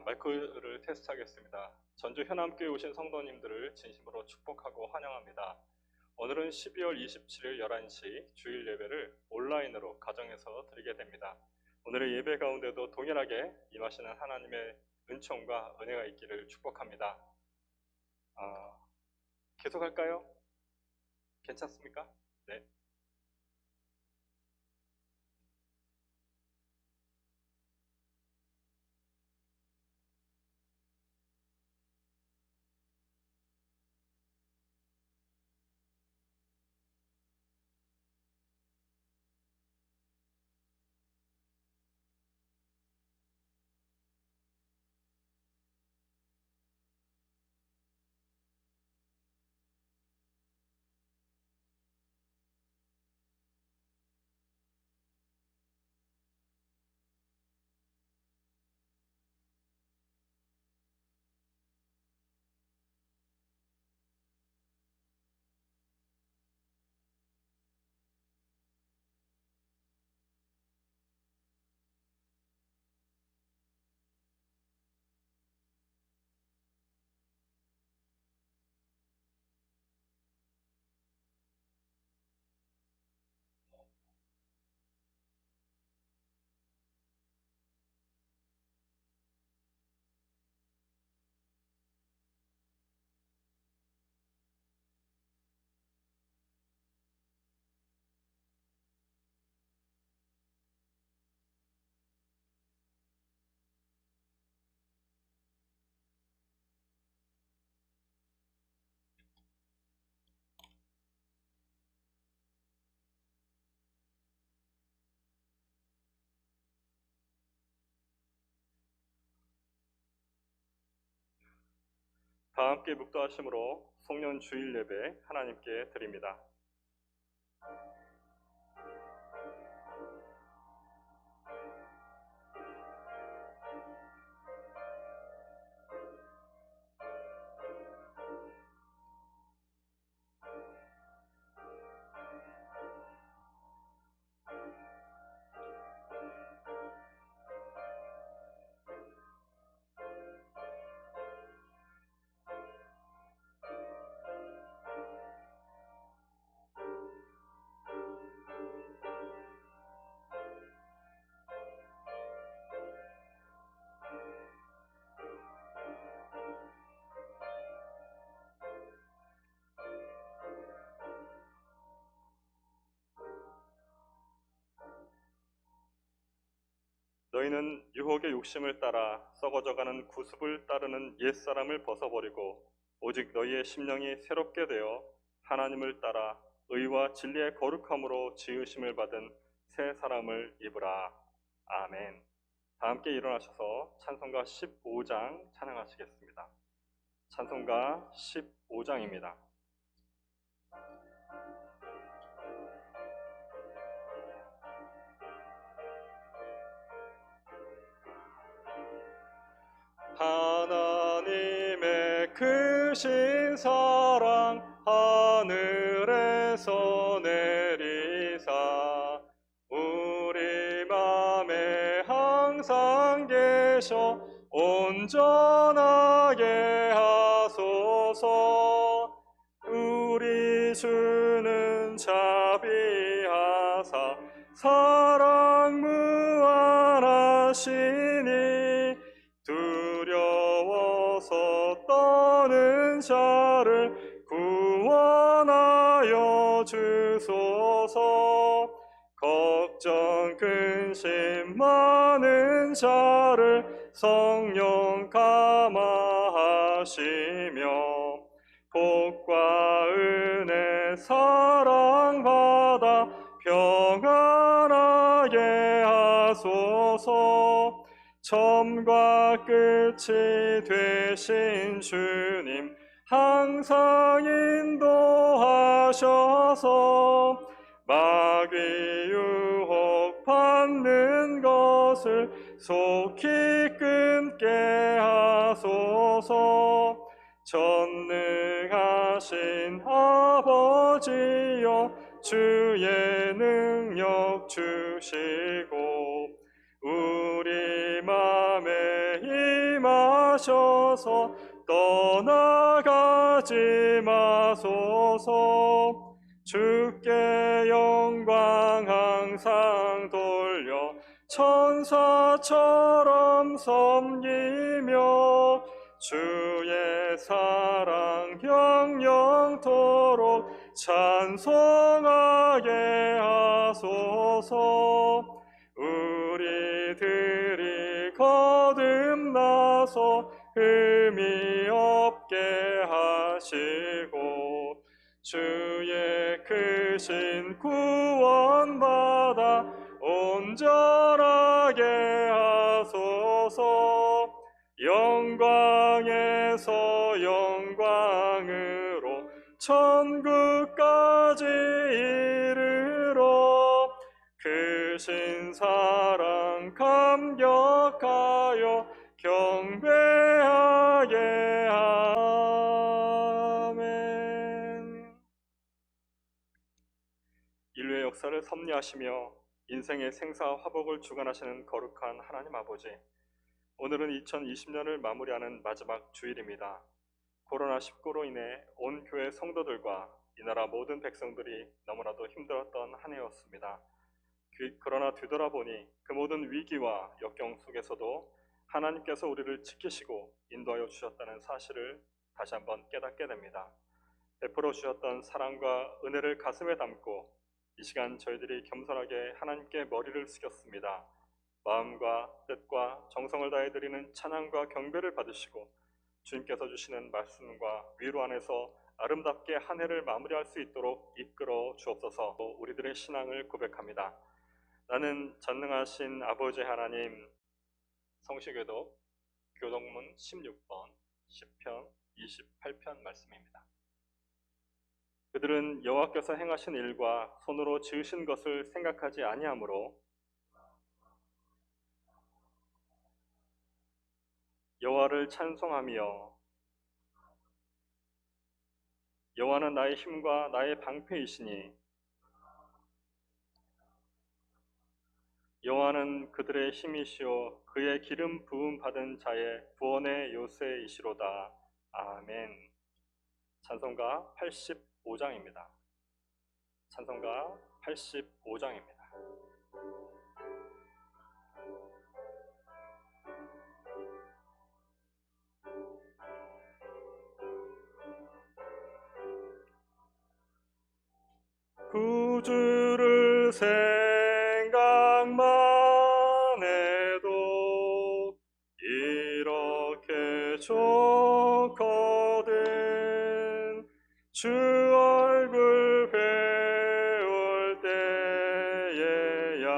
마이크를 테스트하겠습니다. 전주 현암교회 오신 성도님들을 진심으로 축복하고 환영합니다. 오늘은 12월 27일 11시 주일 예배를 온라인으로 가정에서 드리게 됩니다. 오늘의 예배 가운데도 동일하게 임하시는 하나님의 은총과 은혜가 있기를 축복합니다. 계속할까요? 괜찮습니까? 네. 다 함께 묵도하심으로 송년 주일 예배 하나님께 드립니다. 너희는 유혹의 욕심을 따라 썩어져가는 구습을 따르는 옛사람을 벗어버리고 오직 너희의 심령이 새롭게 되어 하나님을 따라 의와 진리의 거룩함으로 지으심을 받은 새 사람을 입으라. 아멘. 다 함께 일어나셔서 찬송가 15장 찬양하시겠습니다. 찬송가 15장입니다. 하나님의 크신 사랑 하늘에서 내리사 우리 맘에 항상 계셔 온전하게 하소서. 우리 주는 자비하사 사랑 무한하시니 두려워서 떠는 자를 구원하여 주소서. 걱정 근심 많은 자를 성령 감화하시며 복과 은혜 사랑받아 평안하게 하소서. 처음과 끝이 되신 주님 항상 인도하셔서 마귀 유혹 받는 것을 속히 끊게 하소서. 전능하신 아버지여 주의 능력 주시고 우리 맘에 마셔서 떠나가지 마소서. 주께 영광 항상 돌려 천사처럼 섬기며 주의 사랑 영영토록 찬송하게 하소서. 우리들이 거듭나서 흠이 없게 하시고 주의 크신 구원받아 온전하게 하소서. 영광에서 영광으로 천국까지 이르러 크신 사랑 감격하여 경배하게 아멘. 인류의 역사를 섭리하시며 인생의 생사와 화복을 주관하시는 거룩한 하나님 아버지, 오늘은 2020년을 마무리하는 마지막 주일입니다. 코로나19로 인해 온 교회 성도들과 이 나라 모든 백성들이 너무나도 힘들었던 한 해였습니다. 그러나 뒤돌아보니 그 모든 위기와 역경 속에서도 하나님께서 우리를 지키시고 인도하여 주셨다는 사실을 다시 한번 깨닫게 됩니다. 베풀어 주셨던 사랑과 은혜를 가슴에 담고 이 시간 저희들이 겸손하게 하나님께 머리를 숙였습니다. 마음과 뜻과 정성을 다해 드리는 찬양과 경배를 받으시고 주님께서 주시는 말씀과 위로 안에서 아름답게 한 해를 마무리할 수 있도록 이끌어 주옵소서. 우리들의 신앙을 고백합니다. 나는 전능하신 아버지 하나님. 성시교독 교동문 16번 10편 28편 말씀입니다. 그들은 여호와께서 행하신 일과 손으로 지으신 것을 생각하지 아니하므로 여호와를 찬송하며 여호와는 나의 힘과 나의 방패이시니 여호와는 그들의 힘이시오 그의 기름 부음 받은 자의 구원의 요새이시로다. 아멘. 찬송가 85장입니다. 찬송가 85장입니다. 구주를 생각만 해도 이렇게 좋거든. 주 얼굴 배울 때에야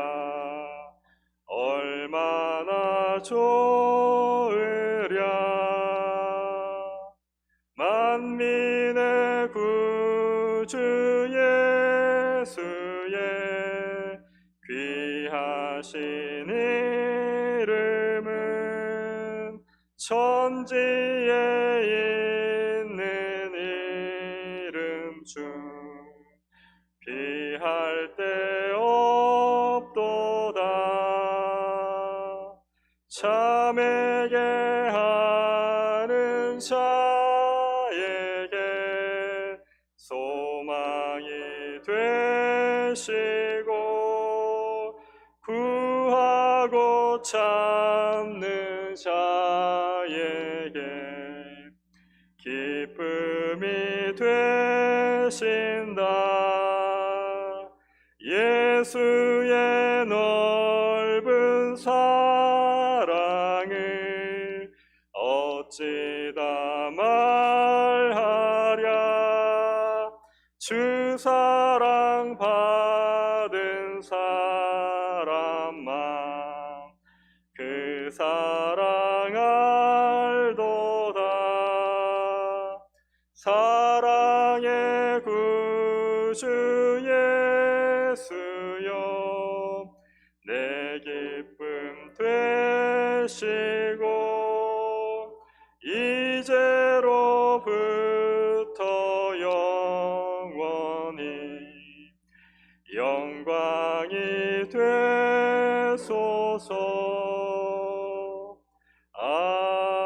얼마나 좋으랴. 만민의 구주 예수의 귀하신 이름은 천지에 있는 이름 중 비할 데 없도다. 참에게 하는 자에게 소망이 되시고 구하고 찾는 자에게 기쁨이 되신다. 예수의 넓은 사랑을 어찌다 말하랴. 주 사랑 받은 사람만 그 사랑 알도다. 사랑의 구주 예수여 내 기쁨 되시고 이제로부터 영원히 영광이 되소서. 阿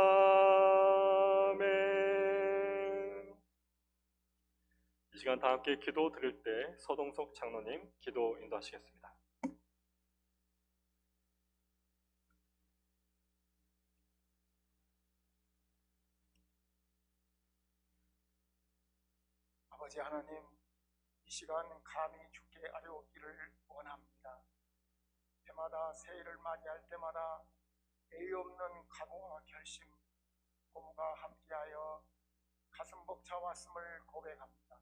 다 함께 기도 드릴 때 서동석 장로님 기도 인도하시겠습니다. 아버지 하나님, 이 시간 감히 주께 아뢰옵기를 원합니다. 해마다 새해를 맞이할 때마다 애의 없는 각오와 결심, 고부가 함께하여 가슴 벅차왔음을 고백합니다.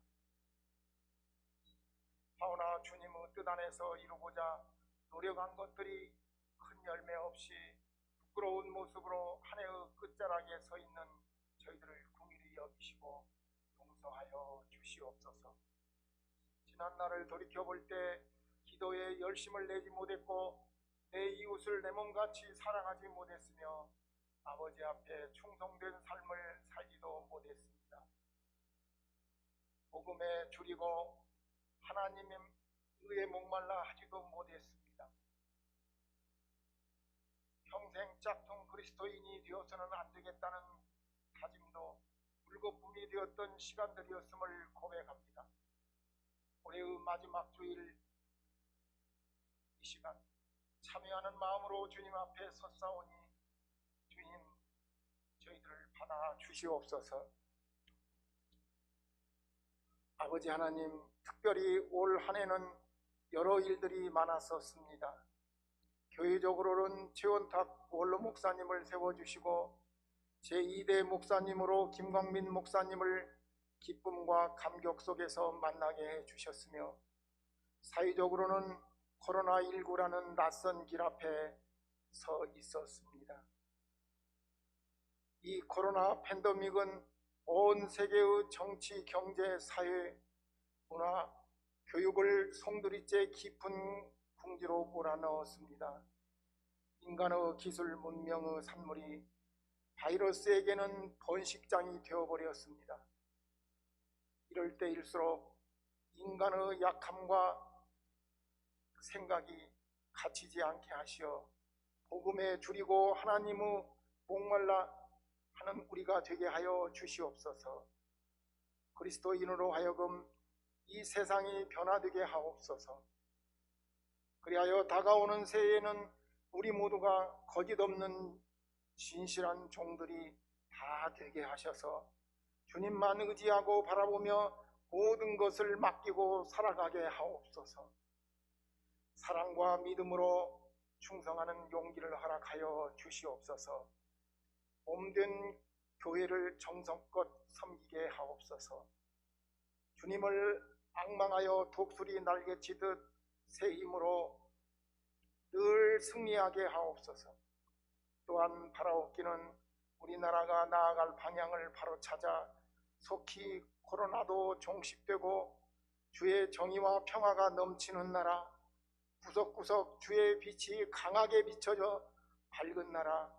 하오나 주님의 뜻 안에서 이루고자 노력한 것들이 큰 열매 없이 부끄러운 모습으로 한 해의 끝자락에 서 있는 저희들을 긍휼히 여기시고 용서하여 주시옵소서. 지난 날을 돌이켜볼 때 기도에 열심을 내지 못했고 내 이웃을 내 몸같이 사랑하지 못했으며 아버지 앞에 충성된 삶을 살지도 못했습니다. 복음에 줄이고 하나님의 의에 목말라 하지도 못했습니다. 평생 짝퉁 그리스도인이 되어서는 안 되겠다는 다짐도 물거품이 되었던 시간들이었음을 고백합니다. 올해의 마지막 주일 이 시간 참여하는 마음으로 주님 앞에 섰사오니 주님 저희들을 받아 주시옵소서. 아버지 하나님, 특별히 올 한 해는 여러 일들이 많았었습니다. 교회적으로는 최원탁 원로 목사님을 세워주시고 제2대 목사님으로 김광민 목사님을 기쁨과 감격 속에서 만나게 해주셨으며 사회적으로는 코로나19라는 낯선 길 앞에 서 있었습니다. 이 코로나 팬데믹은 온 세계의 정치, 경제, 사회, 문화, 교육을 송두리째 깊은 궁지로 몰아넣었습니다. 인간의 기술 문명의 산물이 바이러스에게는 번식장이 되어버렸습니다. 이럴 때일수록 인간의 약함과 생각이 갇히지 않게 하시어 복음에 줄이고 하나님의 목말라 하는 우리가 되게 하여 주시옵소서. 그리스도인으로 하여금 이 세상이 변화되게 하옵소서. 그리하여 다가오는 새해에는 우리 모두가 거짓없는 진실한 종들이 다 되게 하셔서 주님만 의지하고 바라보며 모든 것을 맡기고 살아가게 하옵소서. 사랑과 믿음으로 충성하는 용기를 허락하여 주시옵소서. 몸된 교회를 정성껏 섬기게 하옵소서. 주님을 앙망하여 독수리 날개치듯 새 힘으로 늘 승리하게 하옵소서. 또한 바라옵기는 우리나라가 나아갈 방향을 바로 찾아 속히 코로나도 종식되고 주의 정의와 평화가 넘치는 나라, 구석구석 주의 빛이 강하게 비춰져 밝은 나라,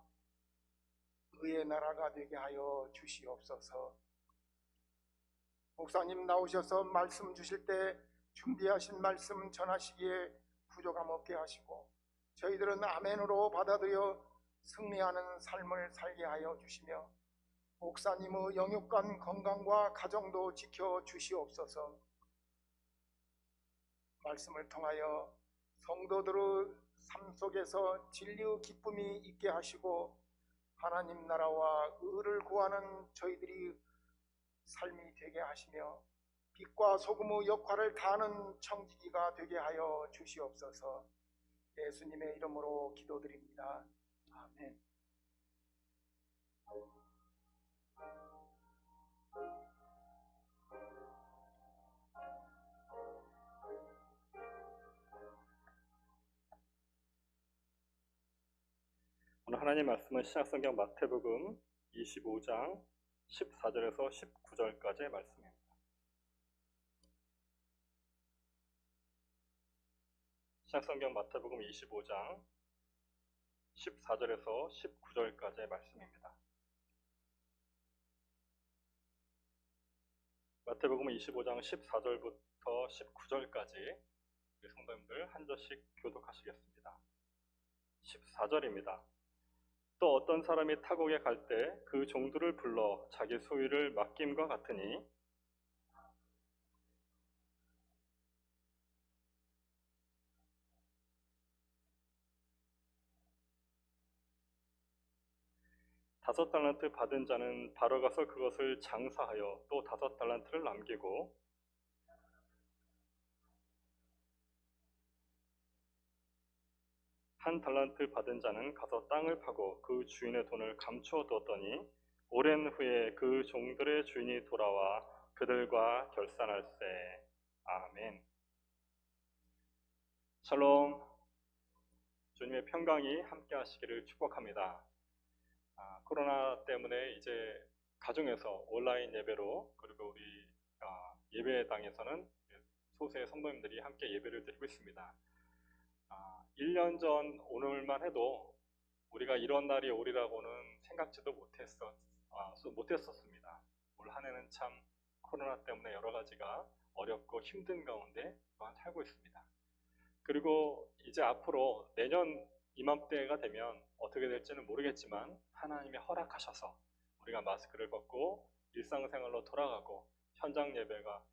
의의 나라가 되게 하여 주시옵소서. 목사님 나오셔서 말씀 주실 때 준비하신 말씀 전하시기에 부족함 없게 하시고 저희들은 아멘으로 받아들여 승리하는 삶을 살게 하여 주시며 목사님의 영육간 건강과 가정도 지켜 주시옵소서. 말씀을 통하여 성도들의 삶 속에서 진리의 기쁨이 있게 하시고 하나님 나라와 의를 구하는 저희들이 삶이 되게 하시며 빛과 소금의 역할을 다하는 청지기가 되게 하여 주시옵소서. 예수님의 이름으로 기도드립니다. 아멘. 오늘 하나님 말씀은 신약성경 마태복음 25장 14절에서 19절까지의 말씀입니다. 신약성경 마태복음 25장 14절에서 19절까지의 말씀입니다. 마태복음 25장 14절부터 19절까지 우리 성도님들 한 절씩 교독하시겠습니다. 14절입니다. 또 어떤 사람이 타국에 갈 때 그 종들을 불러 자기 소유를 맡김과 같으니 5달란트 받은 자는 바로 가서 그것을 장사하여 또 5달란트를 남기고 1달란트 받은 자는 가서 땅을 파고 그 주인의 돈을 감추어 두었더니 오랜 후에 그 종들의 주인이 돌아와 그들과 결산할세. 아멘. 샬롬. 주님의 평강이 함께 하시기를 축복합니다. 코로나 때문에 이제 가정에서 온라인 예배로, 그리고 우리 예배당에서는 소수의 성도님들이 함께 예배를 드리고 있습니다. 1년 전 오늘만 해도 우리가 이런 날이 오리라고는 생각지도 못했었습니다. 올 한 해는 참 코로나 때문에 여러 가지가 어렵고 힘든 가운데 또한 살고 있습니다. 그리고 이제 앞으로 내년 이맘때가 되면 어떻게 될지는 모르겠지만 하나님이 허락하셔서 우리가 마스크를 벗고 일상생활로 돌아가고 현장 예배가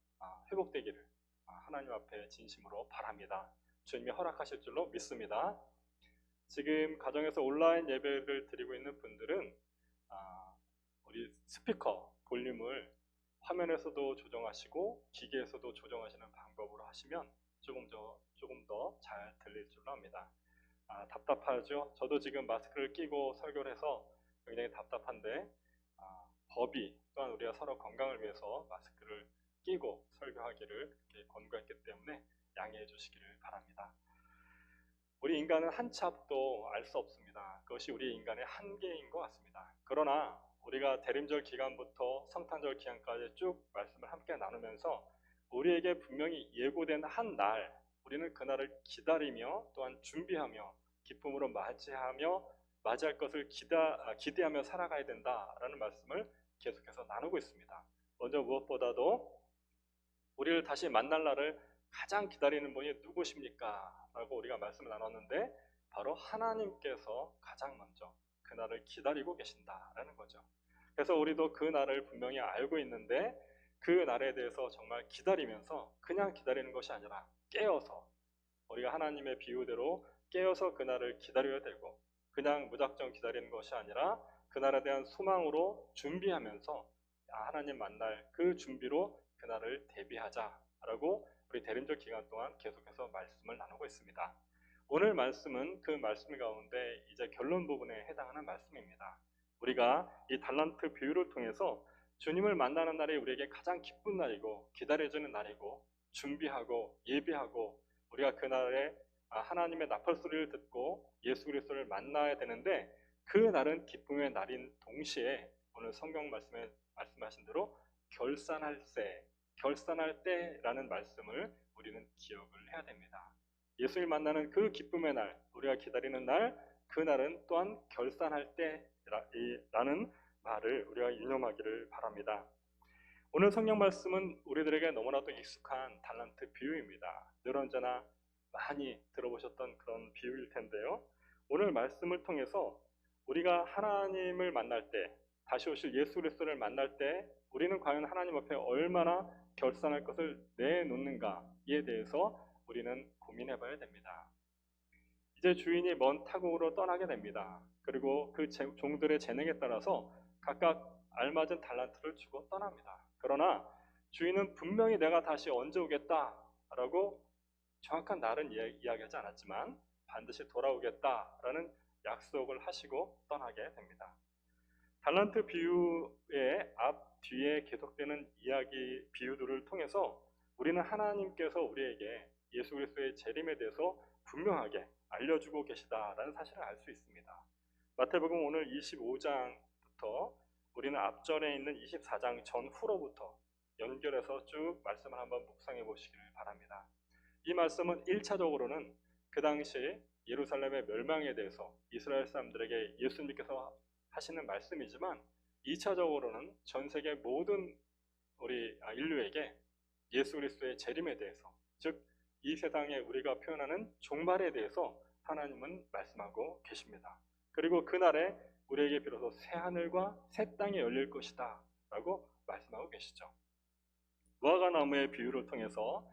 회복되기를 하나님 앞에 진심으로 바랍니다. 주님이 허락하실 줄로 믿습니다. 지금 가정에서 온라인 예배를 드리고 있는 분들은 우리 스피커 볼륨을 화면에서도 조정하시고 기계에서도 조정하시는 방법으로 하시면 조금 더 잘 들릴 줄로 압니다. 답답하죠? 저도 지금 마스크를 끼고 설교를 해서 굉장히 답답한데 법이 또한 우리가 서로 건강을 위해서 마스크를 끼고 설교하기를 그렇게 권고했기 때문에 양해해 주시기를 바랍니다. 우리 인간은 한 치 앞도 알 수 없습니다. 그것이 우리 인간의 한계인 것 같습니다. 그러나 우리가 대림절 기간부터 성탄절 기간까지 쭉 말씀을 함께 나누면서 우리에게 분명히 예고된 한 날, 우리는 그날을 기다리며 또한 준비하며 기쁨으로 맞이할 것을 기대하며 살아가야 된다라는 말씀을 계속해서 나누고 있습니다. 먼저 무엇보다도 우리를 다시 만날 날을 가장 기다리는 분이 누구십니까? 라고 우리가 말씀을 나눴는데 바로 하나님께서 가장 먼저 그날을 기다리고 계신다라는 거죠. 그래서 우리도 그 날을 분명히 알고 있는데 그 날에 대해서 정말 기다리면서 그냥 기다리는 것이 아니라 깨어서, 우리가 하나님의 비유대로 깨어서 그 날을 기다려야 되고, 그냥 무작정 기다리는 것이 아니라 그날에 대한 소망으로 준비하면서 하나님 만날 그 준비로 그날을 대비하자라고 우리 대림절 기간 동안 계속해서 말씀을 나누고 있습니다. 오늘 말씀은 그 말씀 가운데 이제 결론 부분에 해당하는 말씀입니다. 우리가 이 달란트 비유를 통해서 주님을 만나는 날이 우리에게 가장 기쁜 날이고 기다려지는 날이고 준비하고 예비하고 우리가 그날에 하나님의 나팔 소리를 듣고 예수 그리스도를 만나야 되는데 그 날은 기쁨의 날인 동시에 오늘 성경 말씀에 말씀하신 대로 결산할 때라는 말씀을 우리는 기억을 해야 됩니다. 예수를 만나는 그 기쁨의 날, 우리가 기다리는 날, 그 날은 또한 결산할 때라는 말을 우리가 유념하기를 바랍니다. 오늘 성경 말씀은 우리들에게 너무나도 익숙한 달란트 비유입니다. 늘 언제나 많이 들어보셨던 그런 비유일 텐데요. 오늘 말씀을 통해서 우리가 하나님을 만날 때, 다시 오실 예수 그리스도를 만날 때 우리는 과연 하나님 앞에 얼마나 결산할 것을 내놓는가에 대해서 우리는 고민해 봐야 됩니다. 이제 주인이 먼 타국으로 떠나게 됩니다. 그리고 그 종들의 재능에 따라서 각각 알맞은 달란트를 주고 떠납니다. 그러나 주인은 분명히 내가 다시 언제 오겠다라고 정확한 날은 이야기하지 않았지만 반드시 돌아오겠다라는 약속을 하시고 떠나게 됩니다. 달란트 비유의 앞뒤에 계속되는 이야기 비유들을 통해서 우리는 하나님께서 우리에게 예수 그리스도의 재림에 대해서 분명하게 알려주고 계시다라는 사실을 알 수 있습니다. 마태복음 오늘 25장부터 우리는 앞전에 있는 24장 전후로부터 연결해서 쭉 말씀을 한번 묵상해 보시기를 바랍니다. 이 말씀은 1차적으로는 그 당시 예루살렘의 멸망에 대해서 이스라엘 사람들에게 예수님께서 하시는 말씀이지만 2차적으로는 전 세계 모든 우리 인류에게 예수 그리스도의 재림에 대해서, 즉 이 세상에 우리가 표현하는 종말에 대해서 하나님은 말씀하고 계십니다. 그리고 그날에 우리에게 비로소 새 하늘과 새 땅이 열릴 것이다 라고 말씀하고 계시죠. 무화과나무의 비유를 통해서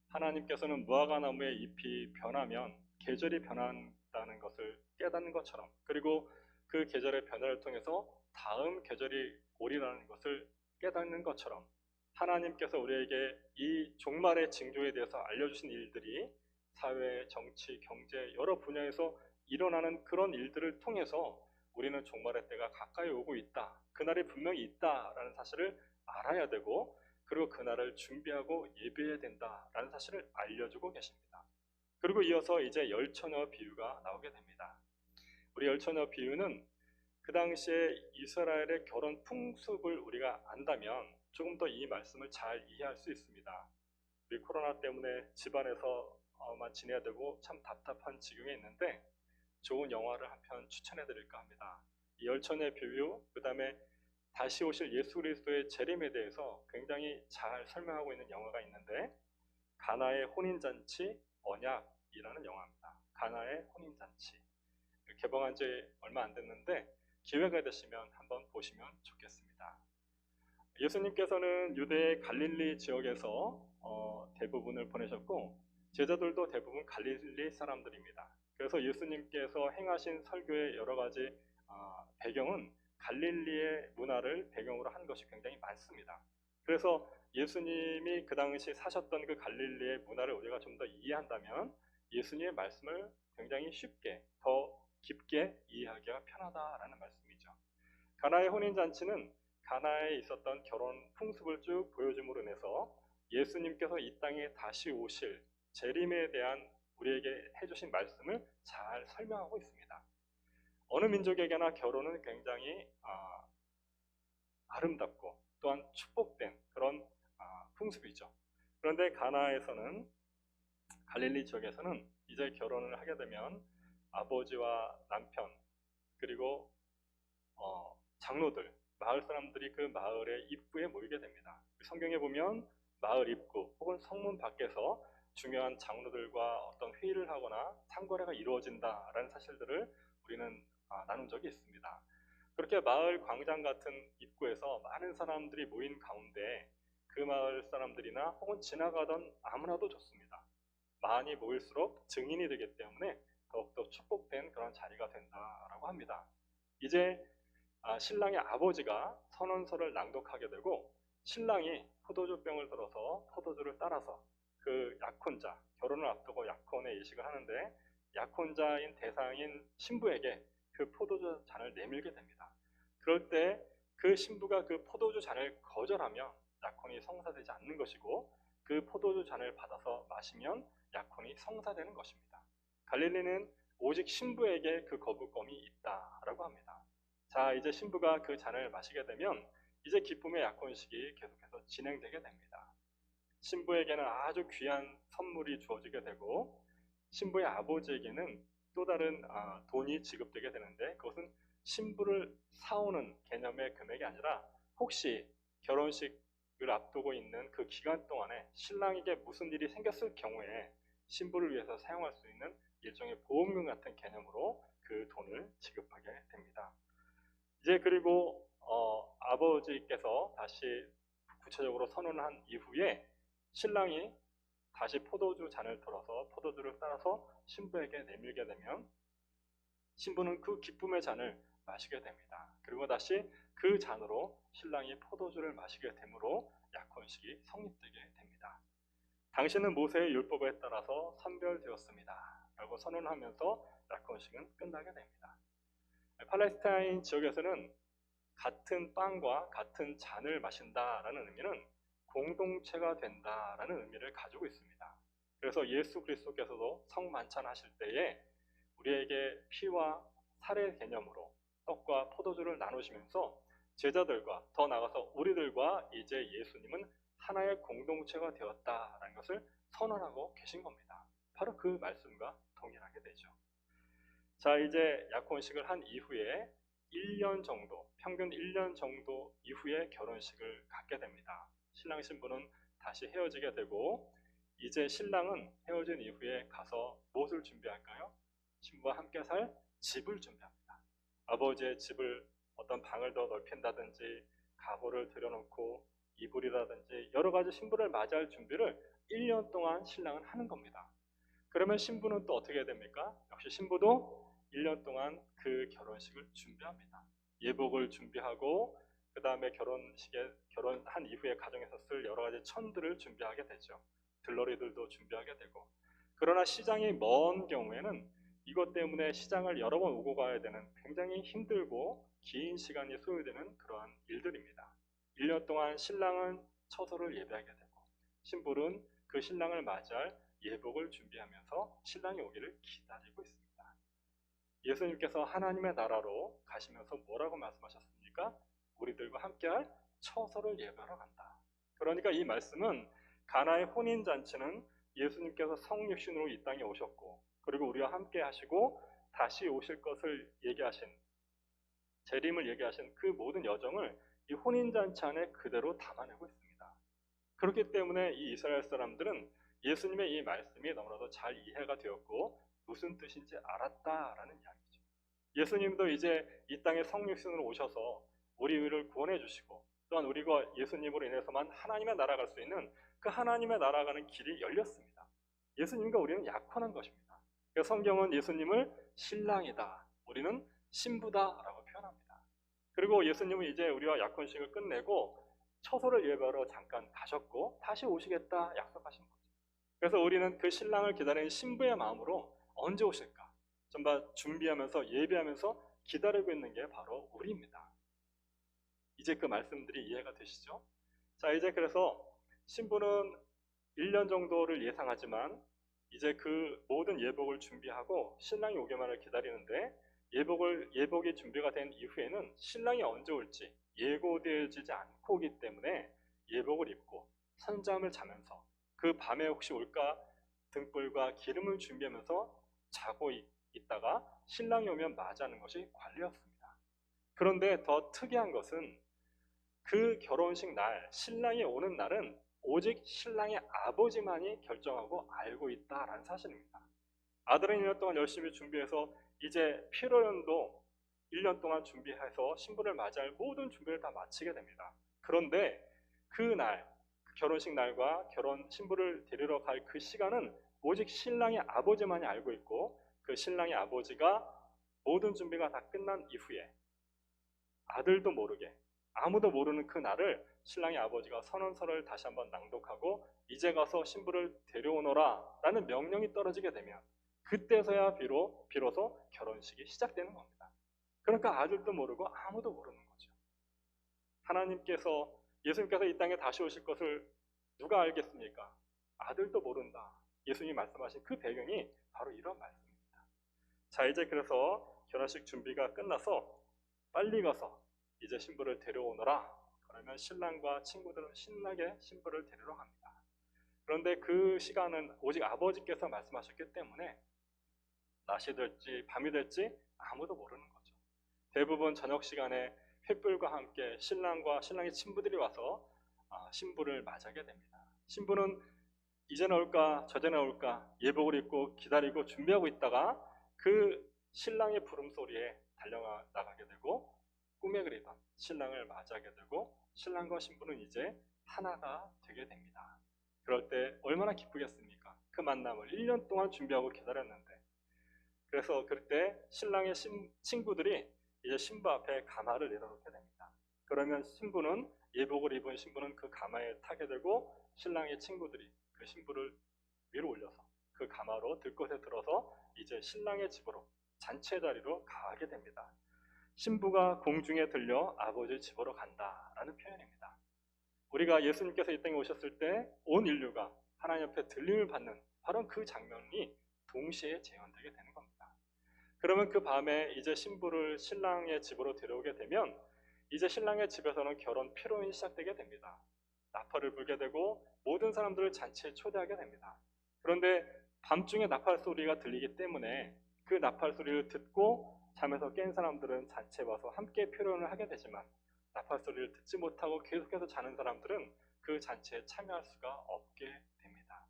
하나님께서는 무화과나무의 잎이 변하면 계절이 변한다는 것을 깨닫는 것처럼, 그리고 그 계절의 변화를 통해서 다음 계절이 오리라는 것을 깨닫는 것처럼 하나님께서 우리에게 이 종말의 징조에 대해서 알려주신 일들이 사회, 정치, 경제 여러 분야에서 일어나는 그런 일들을 통해서 우리는 종말의 때가 가까이 오고 있다. 그날이 분명히 있다라는 사실을 알아야 되고 그리고 그날을 준비하고 예배해야 된다라는 사실을 알려주고 계십니다. 그리고 이어서 이제 열처녀 비유가 나오게 됩니다. 우리 열처녀 비유는 그 당시에 이스라엘의 결혼 풍습을 우리가 안다면 조금 더 이 말씀을 잘 이해할 수 있습니다. 우리 코로나 때문에 집안에서만 지내야 되고 참 답답한 지경에 있는데 좋은 영화를 한 편 추천해 드릴까 합니다. 이 열처녀의 비유, 그 다음에 다시 오실 예수 그리스도의 재림에 대해서 굉장히 잘 설명하고 있는 영화가 있는데 가나의 혼인잔치 언약이라는 영화입니다. 가나의 혼인잔치. 개봉한 지 얼마 안 됐는데 기회가 되시면 한번 보시면 좋겠습니다. 예수님께서는 유대의 갈릴리 지역에서 대부분을 보내셨고 제자들도 대부분 갈릴리 사람들입니다. 그래서 예수님께서 행하신 설교의 여러 가지 배경은 갈릴리의 문화를 배경으로 한 것이 굉장히 많습니다. 그래서 예수님이 그 당시 사셨던 그 갈릴리의 문화를 우리가 좀 더 이해한다면 예수님의 말씀을 굉장히 쉽게 더 깊게 이해하기가 편하다라는 말씀이죠. 가나의 혼인잔치는 가나에 있었던 결혼 풍습을 쭉 보여줌으로 인해서 예수님께서 이 땅에 다시 오실 재림에 대한 우리에게 해주신 말씀을 잘 설명하고 있습니다. 어느 민족에게나 결혼은 굉장히 아름답고 또한 축복된 그런 풍습이죠. 그런데 가나에서는 갈릴리 지역에서는 이제 결혼을 하게 되면 아버지와 남편 그리고 장로들 마을 사람들이 그 마을의 입구에 모이게 됩니다. 성경에 보면 마을 입구 혹은 성문 밖에서 중요한 장로들과 어떤 회의를 하거나 상거래가 이루어진다라는 사실들을 우리는 나눈 적이 있습니다. 그렇게 마을 광장 같은 입구에서 많은 사람들이 모인 가운데 그 마을 사람들이나 혹은 지나가던 아무나도 좋습니다. 많이 모일수록 증인이 되기 때문에 더욱더 축복된 그런 자리가 된다라고 합니다. 이제 신랑의 아버지가 선언서를 낭독하게 되고 신랑이 포도주병을 들어서 포도주를 따라서 그 약혼자, 결혼을 앞두고 약혼의 예식을 하는데 약혼자인 대상인 신부에게 그 포도주 잔을 내밀게 됩니다. 그럴 때 그 신부가 그 포도주 잔을 거절하면 약혼이 성사되지 않는 것이고 그 포도주 잔을 받아서 마시면 약혼이 성사되는 것입니다. 갈릴리는 오직 신부에게 그 거부권이 있다라고 합니다. 자, 이제 신부가 그 잔을 마시게 되면 이제 기쁨의 약혼식이 계속해서 진행되게 됩니다. 신부에게는 아주 귀한 선물이 주어지게 되고 신부의 아버지에게는 또 다른 돈이 지급되게 되는데 그것은 신부를 사오는 개념의 금액이 아니라 혹시 결혼식을 앞두고 있는 그 기간 동안에 신랑에게 무슨 일이 생겼을 경우에 신부를 위해서 사용할 수 있는 일종의 보험금 같은 개념으로 그 돈을 지급하게 됩니다. 이제 그리고 아버지께서 다시 구체적으로 선언한 이후에 신랑이 다시 포도주 잔을 들어서 포도주를 따라서 신부에게 내밀게 되면 신부는 그 기쁨의 잔을 마시게 됩니다. 그리고 다시 그 잔으로 신랑이 포도주를 마시게 되므로 약혼식이 성립되게 됩니다. 당신은 모세의 율법에 따라서 선별되었습니다. 라고 선언하면서 약혼식은 끝나게 됩니다. 팔레스타인 지역에서는 같은 빵과 같은 잔을 마신다라는 의미는 공동체가 된다라는 의미를 가지고 있습니다. 그래서 예수 그리스도께서도 성만찬 하실 때에 우리에게 피와 살의 개념으로 떡과 포도주를 나누시면서 제자들과 더 나아가서 우리들과 이제 예수님은 하나의 공동체가 되었다라는 것을 선언하고 계신 겁니다. 바로 그 말씀과 동일하게 되죠. 자, 이제 약혼식을 한 이후에 1년 정도, 평균 1년 정도 이후에 결혼식을 갖게 됩니다. 신랑 신부는 다시 헤어지게 되고 이제 신랑은 헤어진 이후에 가서 무엇을 준비할까요? 신부와 함께 살 집을 준비합니다. 아버지의 집을 어떤 방을 더 넓힌다든지 가구를 들여놓고 이불이라든지 여러 가지 신부를 맞이할 준비를 1년 동안 신랑은 하는 겁니다. 그러면 신부는 또 어떻게 됩니까? 역시 신부도 1년 동안 그 결혼식을 준비합니다. 예복을 준비하고 그 다음에 결혼한 이후에 가정에서 쓸 여러 가지 천들을 준비하게 되죠. 들러리들도 준비하게 되고. 그러나 시장이 먼 경우에는 이것 때문에 시장을 여러 번 오고 가야 되는 굉장히 힘들고 긴 시간이 소요되는 그러한 일들입니다. 1년 동안 신랑은 처소를 예배하게 되고 신부는 그 신랑을 맞이할 예복을 준비하면서 신랑이 오기를 기다리고 있습니다. 예수님께서 하나님의 나라로 가시면서 뭐라고 말씀하셨습니까? 우리들과 함께할 처소를 예배하러 간다. 그러니까 이 말씀은 가나의 혼인잔치는 예수님께서 성육신으로 이 땅에 오셨고 그리고 우리와 함께 하시고 다시 오실 것을 얘기하신 재림을 얘기하신 그 모든 여정을 이 혼인잔치 안에 그대로 담아내고 있습니다. 그렇기 때문에 이 이스라엘 사람들은 예수님의 이 말씀이 너무나도 잘 이해가 되었고 무슨 뜻인지 알았다라는 이야기죠. 예수님도 이제 이 땅에 성육신으로 오셔서 우리를 구원해 주시고 또한 우리가 예수님으로 인해서만 하나님의 나라 갈 수 있는 그 하나님의 나라 가는 길이 열렸습니다. 예수님과 우리는 약혼한 것입니다. 그래서 성경은 예수님을 신랑이다, 우리는 신부다라고 표현합니다. 그리고 예수님은 이제 우리와 약혼식을 끝내고 처소를 예배하러 잠깐 가셨고 다시 오시겠다 약속하신 거죠. 그래서 우리는 그 신랑을 기다리는 신부의 마음으로 언제 오실까 전부 준비하면서 예배하면서 기다리고 있는 게 바로 우리입니다. 이제 그 말씀들이 이해가 되시죠? 자, 이제 그래서 신부는 1년 정도를 예상하지만 이제 그 모든 예복을 준비하고 신랑이 오기만을 기다리는데 예복이 준비가 된 이후에는 신랑이 언제 올지 예고되어지지 않고 오기 때문에 예복을 입고 선잠을 자면서 그 밤에 혹시 올까 등불과 기름을 준비하면서 자고 있다가 신랑이 오면 맞이하는 것이 관례였습니다. 그런데 더 특이한 것은 그 결혼식 날 신랑이 오는 날은 오직 신랑의 아버지만이 결정하고 알고 있다라는 사실입니다. 아들은 1년 동안 열심히 준비해서 이제 피로연도 1년 동안 준비해서 신부를 맞이할 모든 준비를 다 마치게 됩니다. 그런데 그날 결혼식 날과 신부를 데리러 갈 그 시간은 오직 신랑의 아버지만이 알고 있고 그 신랑의 아버지가 모든 준비가 다 끝난 이후에 아들도 모르게 아무도 모르는 그 날을 신랑의 아버지가 선언서를 다시 한번 낭독하고 이제 가서 신부를 데려오너라 라는 명령이 떨어지게 되면 그때서야 비로소 결혼식이 시작되는 겁니다. 그러니까 아들도 모르고 아무도 모르는 거죠. 예수님께서 이 땅에 다시 오실 것을 누가 알겠습니까? 아들도 모른다. 예수님이 말씀하신 그 배경이 바로 이런 말씀입니다. 자, 이제 그래서 결혼식 준비가 끝나서 빨리 가서 이제 신부를 데려오너라. 그러면 신랑과 친구들은 신나게 신부를 데리러 갑니다. 그런데 그 시간은 오직 아버지께서 말씀하셨기 때문에 낮이 될지 밤이 될지 아무도 모르는 거죠. 대부분 저녁 시간에 횃불과 함께 신랑과 신랑의 친부들이 와서 신부를 맞이하게 됩니다. 신부는 이제 나올까 저제 나올까 예복을 입고 기다리고 준비하고 있다가 그 신랑의 부름소리에 달려나가게 되고 꿈에 그리던 신랑을 맞이하게 되고 신랑과 신부는 이제 하나가 되게 됩니다. 그럴 때 얼마나 기쁘겠습니까? 그 만남을 1년 동안 준비하고 기다렸는데 그래서 그때 신랑의 친구들이 이제 신부 앞에 가마를 내려놓게 됩니다. 그러면 예복을 입은 신부는 그 가마에 타게 되고 신랑의 친구들이 그 신부를 위로 올려서 그 가마로 들것에 들어서 이제 신랑의 집으로 잔치의 자리로 가게 됩니다. 신부가 공중에 들려 아버지 집으로 간다라는 표현입니다. 우리가 예수님께서 이 땅에 오셨을 때 온 인류가 하나님 앞에 들림을 받는 바로 그 장면이 동시에 재현되게 되는 겁니다. 그러면 그 밤에 이제 신부를 신랑의 집으로 데려오게 되면 이제 신랑의 집에서는 결혼 피로연이 시작되게 됩니다. 나팔을 불게 되고 모든 사람들을 잔치에 초대하게 됩니다. 그런데 밤중에 나팔 소리가 들리기 때문에 그 나팔 소리를 듣고 잠에서 깬 사람들은 잔치에 와서 함께 피로연을 하게 되지만 나팔 소리를 듣지 못하고 계속해서 자는 사람들은 그 잔치에 참여할 수가 없게 됩니다.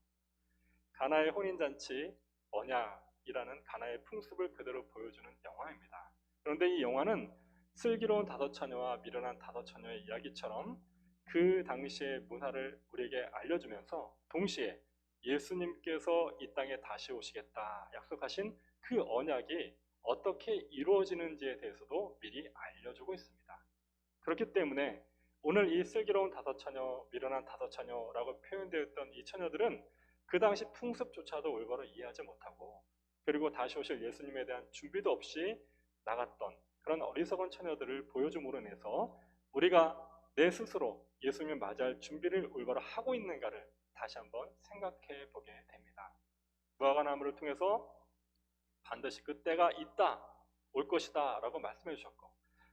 가나의 혼인잔치 언약이라는 가나의 풍습을 그대로 보여주는 영화입니다. 그런데 이 영화는 슬기로운 다섯 처녀와 미련한 다섯 처녀의 이야기처럼 그 당시의 문화를 우리에게 알려주면서 동시에 예수님께서 이 땅에 다시 오시겠다 약속하신 그 언약이 어떻게 이루어지는지에 대해서도 미리 알려주고 있습니다. 그렇기 때문에 오늘 이 슬기로운 다섯 처녀, 미련한 다섯 처녀라고 표현되었던 이 처녀들은 그 당시 풍습조차도 올바로 이해하지 못하고, 그리고 다시 오실 예수님에 대한 준비도 없이 나갔던 그런 어리석은 처녀들을 보여줌으로 인해서 우리가 내 스스로 예수님을 맞이할 준비를 올바로 하고 있는가를 다시 한번 생각해 보게 됩니다. 무화과나무를 통해서 반드시 그 때가 있다, 올 것이다 라고 말씀해 주셨고,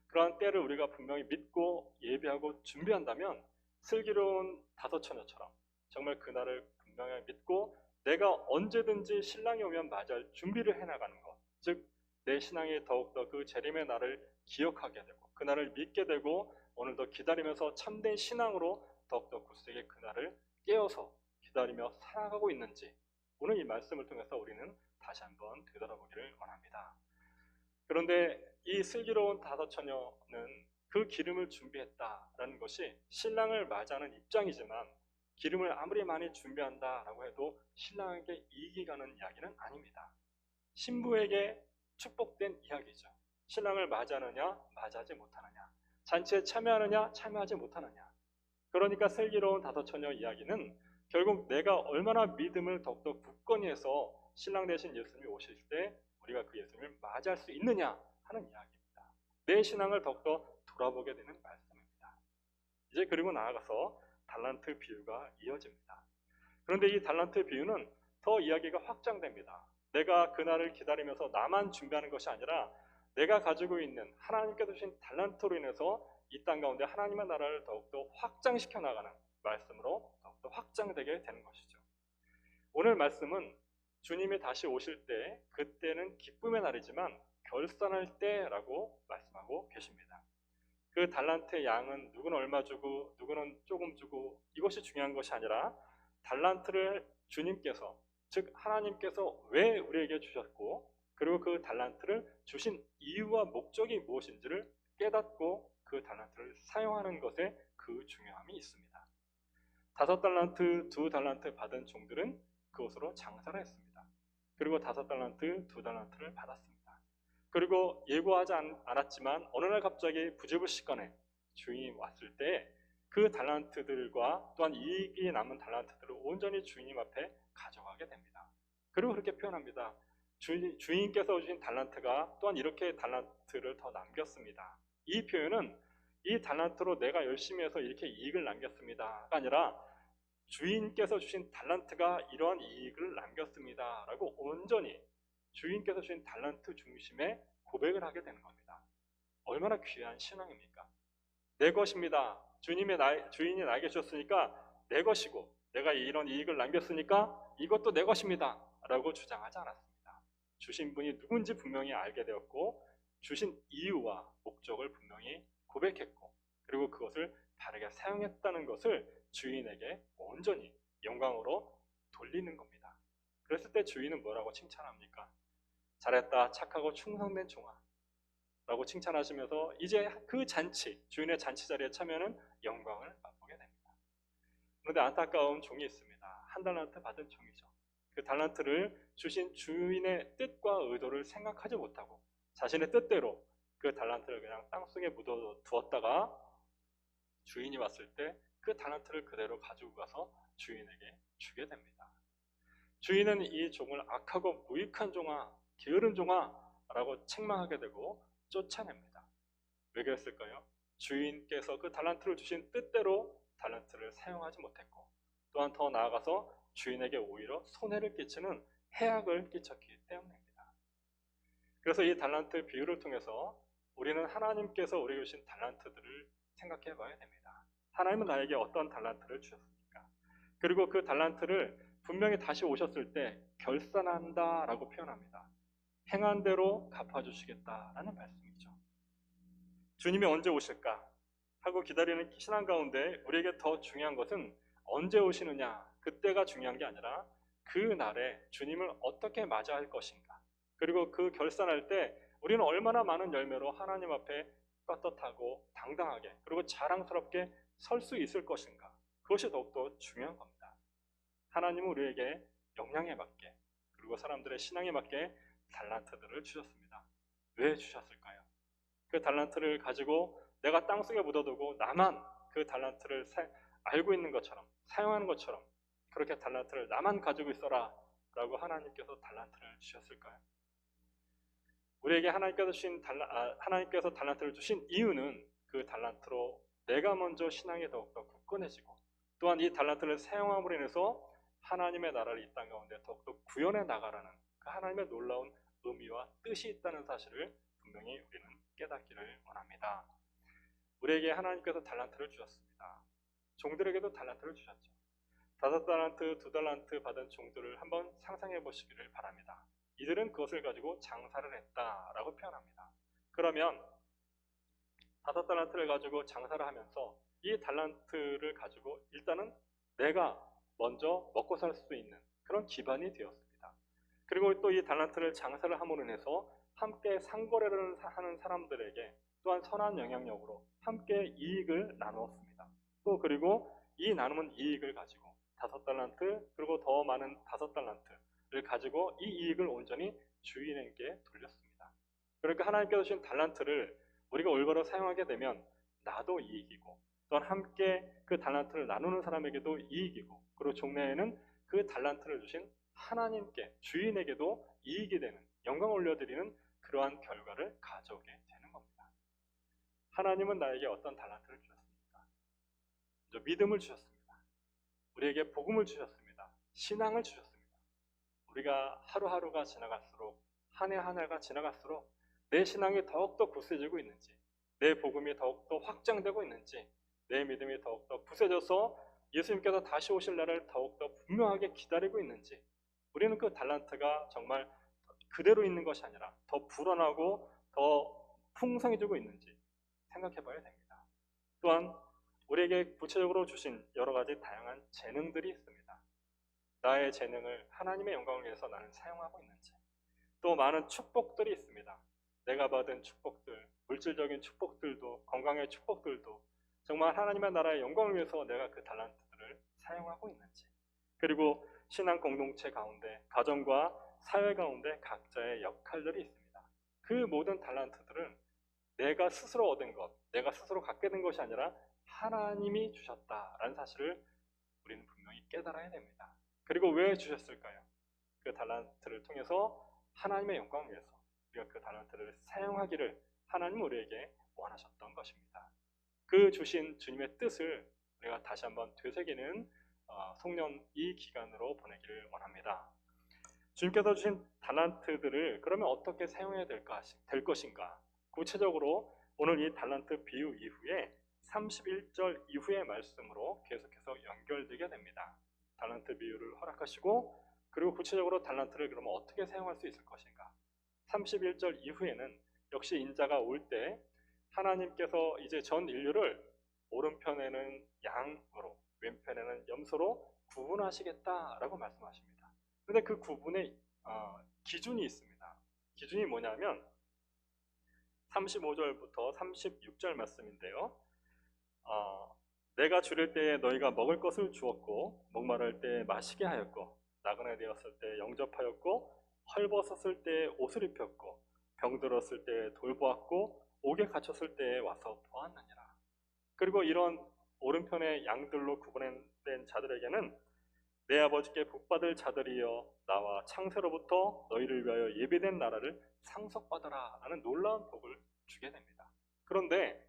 그러한 때를 우리가 분명히 믿고 예비하고 준비한다면 슬기로운 다섯 처녀처럼 정말 그날을 분명히 믿고 내가 언제든지 신랑이 오면 맞이할 준비를 해나가는 것, 즉 내 신앙이 더욱더 그 재림의 날을 기억하게 되고 그날을 믿게 되고 오늘도 기다리면서 참된 신앙으로 더욱더 굳세게 그날을 깨어서 기다리며 살아가고 있는지, 오늘 이 말씀을 통해서 우리는 다시 한번 되돌아보기를 원합니다. 그런데 이 슬기로운 다섯 처녀는 그 기름을 준비했다라는 것이 신랑을 맞이하는 입장이지만, 기름을 아무리 많이 준비한다라고 해도 신랑에게 이익이 가는 이야기는 아닙니다. 신부에게 축복된 이야기죠. 신랑을 맞이하느냐 맞이하지 못하느냐, 잔치에 참여하느냐 참여하지 못하느냐. 그러니까 슬기로운 다섯 처녀 이야기는 결국 내가 얼마나 믿음을 더욱더 굳건히 해서 신랑 대신 예수님이 오실 때 우리가 그 예수님을 맞이할 수 있느냐 하는 이야기입니다. 내 신앙을 더욱더 돌아보게 되는 말씀입니다. 이제 그리고 나아가서 달란트 비유가 이어집니다. 그런데 이 달란트 비유는 더 이야기가 확장됩니다. 내가 그날을 기다리면서 나만 준비하는 것이 아니라 내가 가지고 있는 하나님께서 주신 달란트로 인해서 이 땅 가운데 하나님의 나라를 더욱더 확장시켜 나가는 말씀으로 더욱더 확장되게 되는 것이죠. 오늘 말씀은 주님이 다시 오실 때, 그때는 기쁨의 날이지만 결산할 때라고 말씀하고 계십니다. 그 달란트의 양은 누구는 얼마 주고 누구는 조금 주고 이것이 중요한 것이 아니라 달란트를 주님께서, 즉 하나님께서 왜 우리에게 주셨고, 그리고 그 달란트를 주신 이유와 목적이 무엇인지를 깨닫고 그 달란트를 사용하는 것에 그 중요함이 있습니다. 5달란트, 2달란트 받은 종들은 그것으로 장사를 했습니다. 그리고 5달란트, 2달란트를 받았습니다. 그리고 예고하지 않았지만 어느 날 갑자기 부지불식간에 주인이 왔을 때 그 달란트들과 또한 이익이 남은 달란트들을 온전히 주인님 앞에 가져가게 됩니다. 그리고 그렇게 표현합니다. 주인께서 주신 달란트가 또한 이렇게 달란트를 더 남겼습니다. 이 표현은 이 달란트로 내가 열심히 해서 이렇게 이익을 남겼습니다가 아니라 주인께서 주신 달란트가 이러한 이익을 남겼습니다 라고 온전히 주인께서 주신 달란트 중심의 고백을 하게 되는 겁니다. 얼마나 귀한 신앙입니까? 내 것입니다. 주인이 나에게 주셨으니까 내 것이고, 내가 이런 이익을 남겼으니까 이것도 내 것입니다 라고 주장하지 않았습니다. 주신 분이 누군지 분명히 알게 되었고, 주신 이유와 목적을 분명히 고백했고, 그리고 그것을 바르게 사용했다는 것을 주인에게 온전히 영광으로 돌리는 겁니다. 그랬을 때 주인은 뭐라고 칭찬합니까? 잘했다, 착하고 충성된 종아 라고 칭찬하시면서 이제 그 잔치, 주인의 잔치 자리에 참여하는 영광을 맛보게 됩니다. 그런데 안타까운 종이 있습니다. 1달란트 받은 종이죠. 그 달란트를 주신 주인의 뜻과 의도를 생각하지 못하고 자신의 뜻대로 그 달란트를 그냥 땅속에 묻어두었다가 주인이 왔을 때 그 달란트를 그대로 가지고 가서 주인에게 주게 됩니다. 주인은 이 종을 악하고 무익한 종아, 게으른 종아 라고 책망하게 되고 쫓아냅니다. 왜 그랬을까요? 주인께서 그 달란트를 주신 뜻대로 달란트를 사용하지 못했고, 또한 더 나아가서 주인에게 오히려 손해를 끼치는 해악을 끼쳤기 때문입니다. 그래서 이 달란트 비유를 통해서 우리는 하나님께서 우리에게 주신 달란트들을 생각해 봐야 됩니다. 하나님은 나에게 어떤 달란트를 주셨습니까? 그리고 그 달란트를 분명히 다시 오셨을 때 결산한다라고 표현합니다. 행한 대로 갚아주시겠다라는 말씀이죠. 주님이 언제 오실까 하고 기다리는 신앙 가운데 우리에게 더 중요한 것은 언제 오시느냐, 그때가 중요한 게 아니라 그 날에 주님을 어떻게 맞이할 것인가, 그리고 그 결산할 때 우리는 얼마나 많은 열매로 하나님 앞에 떳떳하고 당당하게 그리고 자랑스럽게 설 수 있을 것인가, 그것이 더욱더 중요한 겁니다. 하나님은 우리에게 역량에 맞게 그리고 사람들의 신앙에 맞게 달란트들을 주셨습니다. 왜 주셨을까요? 그 달란트를 가지고 내가 땅속에 묻어두고 나만 그 달란트를 알고 있는 것처럼 사용하는 것처럼 그렇게 달란트를 나만 가지고 있어라 라고 하나님께서 달란트를 주셨을까요? 우리에게 하나님께서 달란트를 주신 이유는 그 달란트로 내가 먼저 신앙이 더욱더 굳건해지고 또한 이 달란트를 사용함으로 인해서 하나님의 나라를 이 땅 가운데 더욱더 구현해 나가라는 그 하나님의 놀라운 의미와 뜻이 있다는 사실을 분명히 우리는 깨닫기를 원합니다. 우리에게 하나님께서 달란트를 주셨습니다. 종들에게도 달란트를 주셨죠. 5달란트, 2달란트 받은 종들을 한번 상상해 보시기를 바랍니다. 이들은 그것을 가지고 장사를 했다라고 표현합니다. 그러면 5달란트를 가지고 장사를 하면서 이 달란트를 가지고 일단은 내가 먼저 먹고 살 수 있는 그런 기반이 되었습니다. 그리고 또 이 달란트를 장사를 함으로 인해서 함께 상거래를 하는 사람들에게 또한 선한 영향력으로 함께 이익을 나누었습니다. 또 그리고 이 나누는 이익을 가지고 5달란트 그리고 더 많은 5달란트를 가지고 이 이익을 온전히 주인에게 돌렸습니다. 그러니까 하나님께서 주신 달란트를 우리가 올바로 사용하게 되면 나도 이익이고 또한 함께 그 달란트를 나누는 사람에게도 이익이고 그리고 종래에는 그 달란트를 주신 하나님께 주인에게도 이익이 되는 영광을 올려드리는 그러한 결과를 가져오게 되는 겁니다. 하나님은 나에게 어떤 달란트를 주셨습니까? 먼저 믿음을 주셨습니다. 우리에게 복음을 주셨습니다. 신앙을 주셨습니다. 우리가 하루하루가 지나갈수록 한 해 한 해가 지나갈수록 내 신앙이 더욱더 굳세지고 있는지 내 복음이 더욱더 확장되고 있는지 내 믿음이 더욱더 굳세져서 예수님께서 다시 오실 날을 더욱더 분명하게 기다리고 있는지 우리는 그 달란트가 정말 그대로 있는 것이 아니라 더 불어나고 더 풍성해지고 있는지 생각해 봐야 됩니다. 또한 우리에게 구체적으로 주신 여러 가지 다양한 재능들이 있습니다. 나의 재능을 하나님의 영광을 위해서 나는 사용하고 있는지 또 많은 축복들이 있습니다. 내가 받은 축복들, 물질적인 축복들도 건강의 축복들도 정말 하나님의 나라의 영광을 위해서 내가 그 달란트들을 사용하고 있는지 그리고 신앙 공동체 가운데 가정과 사회 가운데 각자의 역할들이 있습니다. 그 모든 달란트들은 내가 스스로 얻은 것, 내가 스스로 갖게 된 것이 아니라 하나님이 주셨다라는 사실을 우리는 분명히 깨달아야 됩니다. 그리고 왜 주셨을까요? 그 달란트를 통해서 하나님의 영광을 위해서 우리가 그 달란트를 사용하기를 하나님 우리에게 원하셨던 것입니다. 그 주신 주님의 뜻을 우리가 다시 한번 되새기는 송년 이 기간으로 보내기를 원합니다. 주님께서 주신 달란트들을 그러면 어떻게 사용해야 될 것인가? 구체적으로 오늘 이 달란트 비유 이후에 31절 이후의 말씀으로 계속해서 연결되게 됩니다. 달란트 비유를 허락하시고 그리고 구체적으로 달란트를 그러면 어떻게 사용할 수 있을 것인가? 31절 이후에는 역시 인자가 올 때 하나님께서 이제 전 인류를 오른편에는 양으로 왼편에는 염소로 구분하시겠다라고 말씀하십니다. 그런데 그 구분의 기준이 있습니다. 기준이 뭐냐면 35절부터 36절 말씀인데요. 내가 줄일 때에 너희가 먹을 것을 주었고 목마를 때에 마시게 하였고 나그네 되었을 때 영접하였고 헐벗었을 때에 옷을 입혔고 병들었을 때에 돌보았고 옥에 갇혔을 때에 와서 보았느니라. 그리고 이런 오른편의 양들로 구분된 자들에게는 내 아버지께 복받을 자들이여 나와 창세로부터 너희를 위하여 예비된 나라를 상속받아라 라는 놀라운 복을 주게 됩니다. 그런데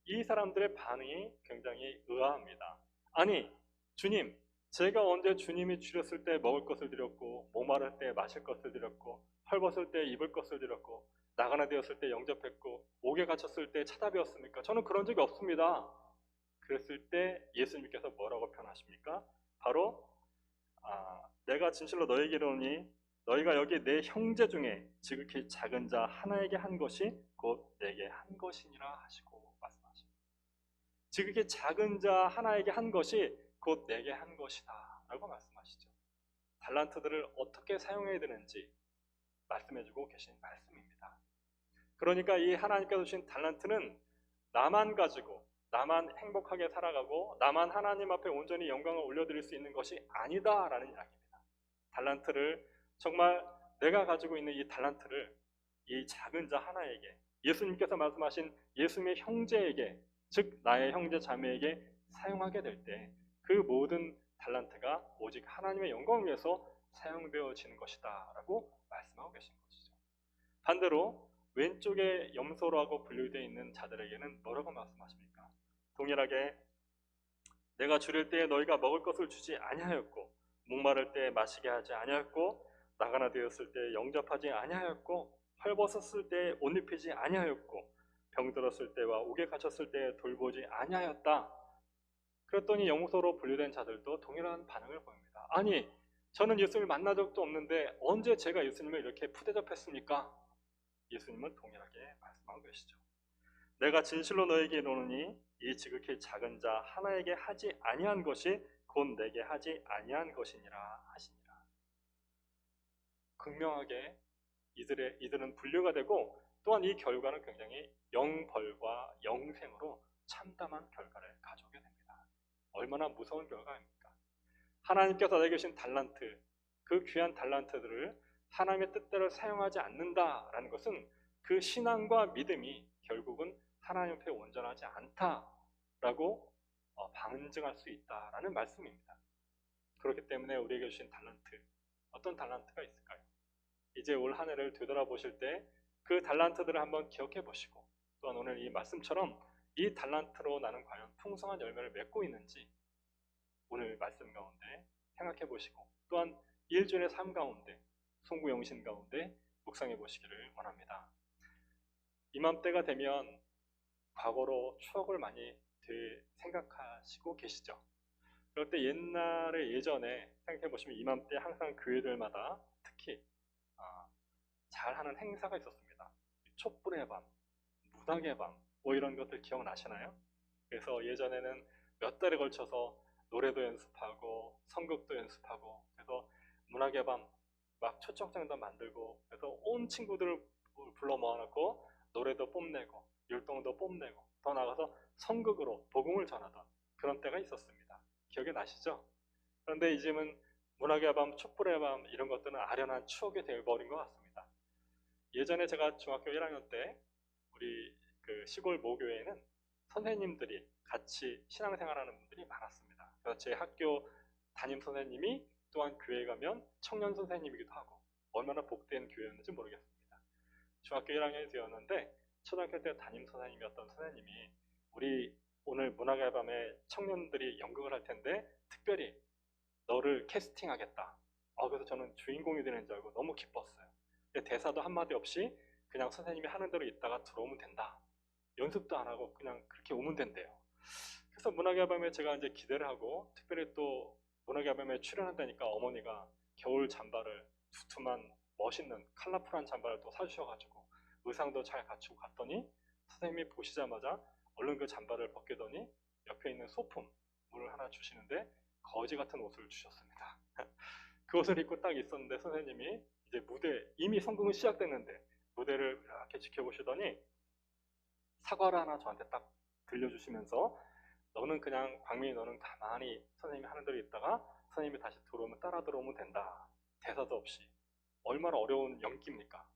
이 사람들의 반응이 굉장히 의아합니다. 아니 주님, 제가 언제 주님이 줄였을 때 먹을 것을 드렸고 목마를 때 마실 것을 드렸고 헐벗을 때 입을 것을 드렸고 나가나 되었을 때 영접했고 옥에 갇혔을 때 찾아뵈었습니까? 저는 그런 적이 없습니다. 그랬을 때 예수님께서 뭐라고 표현하십니까? 바로 내가 진실로 너희에게 이르노니 너희가 여기 내 형제 중에 지극히 작은 자 하나에게 한 것이 곧 내게 한 것이니라 하시고 말씀하십니다. 지극히 작은 자 하나에게 한 것이 곧 내게 한 것이다 라고 말씀하시죠. 달란트들을 어떻게 사용해야 되는지 말씀해주고 계신 말씀입니다. 그러니까 이 하나님께서 주신 달란트는 나만 가지고 나만 행복하게 살아가고 나만 하나님 앞에 온전히 영광을 올려드릴 수 있는 것이 아니다라는 이야기입니다. 달란트를 정말 내가 가지고 있는 이 달란트를 이 작은 자 하나에게, 예수님께서 말씀하신 예수님의 형제에게, 즉 나의 형제 자매에게 사용하게 될 때 그 모든 달란트가 오직 하나님의 영광을 위해서 사용되어지는 것이다 라고 말씀하고 계신 것이죠. 반대로 왼쪽에 염소라고 분류되어 있는 자들에게는 뭐라고 말씀하십니까? 동일하게 내가 주릴 때에 너희가 먹을 것을 주지 아니하였고, 목마를 때에 마시게 하지 아니하였고, 나가나 되었을 때에 영접하지 아니하였고, 헐벗었을 때에 옷 입히지 아니하였고, 병들었을 때와 옥에 갇혔을 때에 돌보지 아니하였다. 그랬더니 염소로 분류된 자들도 동일한 반응을 보입니다. 아니, 저는 예수님을 만난 적도 없는데 언제 제가 예수님을 이렇게 푸대접했습니까? 예수님은 동일하게 말씀하고 계시죠. 내가 진실로 너에게 이르노니 이 지극히 작은 자 하나에게 하지 아니한 것이 곧 내게 하지 아니한 것이니라 하시니라. 극명하게 이들은 분류가 되고, 또한 이 결과는 굉장히 영벌과 영생으로 참담한 결과를 가져오게 됩니다. 얼마나 무서운 결과입니까? 하나님께서 내게 주신 달란트, 그 귀한 달란트들을 하나님의 뜻대로 사용하지 않는다라는 것은 그 신앙과 믿음이 결국은 하나님 앞에 온전하지 않다라고 방증할 수 있다라는 말씀입니다. 그렇기 때문에 우리에게 주신 달란트, 어떤 달란트가 있을까요? 이제 올 한 해를 되돌아보실 때 그 달란트들을 한번 기억해 보시고, 또한 오늘 이 말씀처럼 이 달란트로 나는 과연 풍성한 열매를 맺고 있는지 오늘 말씀 가운데 생각해 보시고, 또한 일주일의 삶 가운데, 송구영신 가운데 묵상해 보시기를 원합니다. 이맘때가 되면 과거로 추억을 많이 생각하시고 계시죠? 그럴 때 예전에 생각해 보시면 이맘때 항상 교회들마다 특히 잘하는 행사가 있었습니다. 촛불의 밤, 문학의 밤, 뭐 이런 것들 기억나시나요? 그래서 예전에는 몇 달에 걸쳐서 노래도 연습하고 선곡도 연습하고, 그래서 문학의 밤 막 초청장도 만들고, 그래서 온 친구들을 불러 모아놓고 노래도 뽐내고 율동도 뽐내고, 더 나아가서 선곡으로 복음을 전하던 그런 때가 있었습니다. 기억이 나시죠? 그런데 이제는 문학의 밤, 촛불의 밤 이런 것들은 아련한 추억이 되어버린 것 같습니다. 예전에 제가 중학교 1학년 때 우리 그 시골 모교회에는 선생님들이 같이 신앙생활하는 분들이 많았습니다. 그래서 제 학교 담임 선생님이 또한 교회 가면 청년 선생님이기도 하고, 얼마나 복된 교회였는지 모르겠습니다. 중학교 1학년이 되었는데 초등학교 때 담임 선생님이었던 선생님이 우리 오늘 문학의 밤에 청년들이 연극을 할 텐데 특별히 너를 캐스팅하겠다. 그래서 저는 주인공이 되는 줄 알고 너무 기뻤어요. 근데 대사도 한마디 없이 그냥 선생님이 하는 대로 있다가 들어오면 된다. 연습도 안 하고 그냥 그렇게 오면 된대요. 그래서 문학의 밤에 제가 이제 기대를 하고, 특별히 또 문학의 밤에 출연한다니까 어머니가 겨울 잠바를, 두툼한 멋있는 컬러풀한 잠바를 또 사주셔가지고 의상도 잘 갖추고 갔더니 선생님이 보시자마자 얼른 그 잠바를 벗기더니 옆에 있는 소품 물을 하나 주시는데 거지 같은 옷을 주셨습니다. 그 옷을 입고 딱 있었는데 선생님이 이제 이미 성공은 시작됐는데 무대를 이렇게 지켜보시더니 사과를 하나 저한테 딱 들려주시면서, 너는 그냥 광민이, 너는 가만히 선생님이 하는 대로 있다가 선생님이 다시 들어오면 따라 들어오면 된다. 대사도 없이. 얼마나 어려운 연기입니까?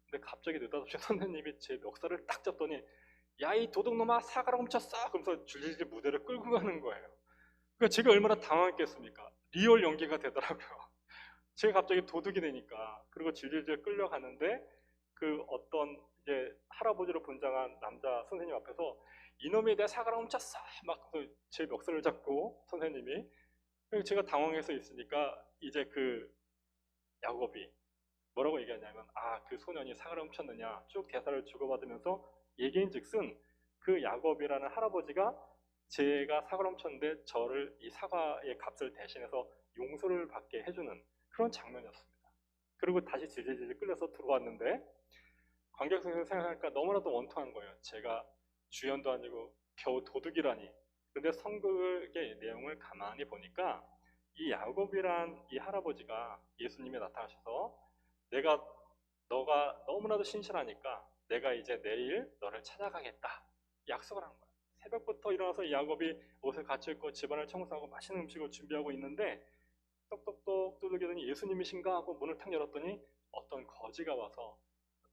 근데 갑자기 느닷없이 선생님이 제 멱살을 딱 잡더니 야, 이 도둑놈아, 사과를 훔쳤어! 그러면서 줄줄이 무대를 끌고 가는 거예요. 그러니까 제가 얼마나 당황했겠습니까? 리얼 연기가 되더라고요. 제가 갑자기 도둑이 되니까. 그리고 질질질 끌려가는데 그 어떤 이제 할아버지로 분장한 남자 선생님 앞에서 이놈이 내 사과를 훔쳤어! 막 제 멱살을 잡고 선생님이. 제가 당황해서 있으니까 이제 그 야곱이 뭐라고 얘기하냐면, 그 소년이 사과를 훔쳤느냐 쭉 대사를 주고받으면서 얘기인즉슨 그 야곱이라는 할아버지가 제가 사과를 훔쳤는데 저를 이 사과의 값을 대신해서 용서를 받게 해주는 그런 장면이었습니다. 그리고 다시 질질질 끌려서 들어왔는데 관객석에서 생각하니까 너무나도 원통한 거예요. 제가 주연도 아니고 겨우 도둑이라니. 근데 성극의 내용을 가만히 보니까 이 야곱이란 이 할아버지가 예수님이 나타나셔서 너가 너무나도 신실하니까 내가 이제 내일 너를 찾아가겠다 약속을 한 거예요. 새벽부터 일어나서 야곱이 옷을 갖춰 입고 집안을 청소하고 맛있는 음식을 준비하고 있는데 똑똑똑 두들기더니 예수님이신가 하고 문을 탁 열었더니 어떤 거지가 와서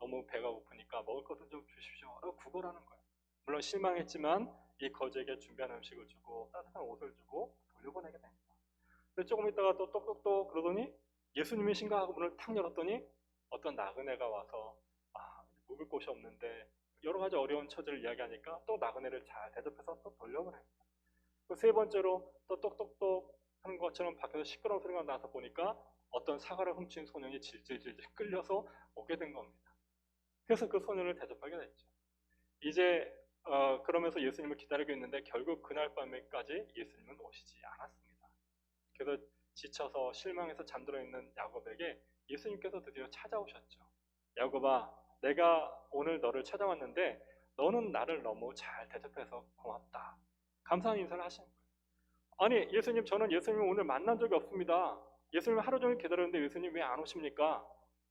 너무 배가 고프니까 먹을 것도 좀 주십시오 라고 구걸하는 거예요. 물론 실망했지만 이 거지에게 준비한 음식을 주고 따뜻한 옷을 주고 돌려보내게 됩니다. 근데 조금 있다가 또 똑똑똑 그러더니 예수님이신가 하고 문을 탁 열었더니 어떤 나그네가 와서 묵을 곳이 없는데 여러 가지 어려운 처지를 이야기하니까 또 나그네를 잘 대접해서 또 돌려보냅니다. 또 세 번째로 또 똑똑똑 하는 것처럼 밖에서 시끄러운 소리가 나서 보니까 어떤 사과를 훔친 소년이 질질질질 끌려서 오게 된 겁니다. 그래서 그 소년을 대접하게 됐죠. 이제 그러면서 예수님을 기다리고 있는데 결국 그날 밤에까지 예수님은 오시지 않았습니다. 그래서 지쳐서 실망해서 잠들어 있는 야곱에게 예수님께서 드디어 찾아오셨죠. 야곱아, 내가 오늘 너를 찾아왔는데 너는 나를 너무 잘 대접해서 고맙다. 감사한 인사를 하시는 거예요. 아니 예수님, 저는 예수님을 오늘 만난 적이 없습니다. 예수님을 하루 종일 기다렸는데 예수님 왜 안 오십니까?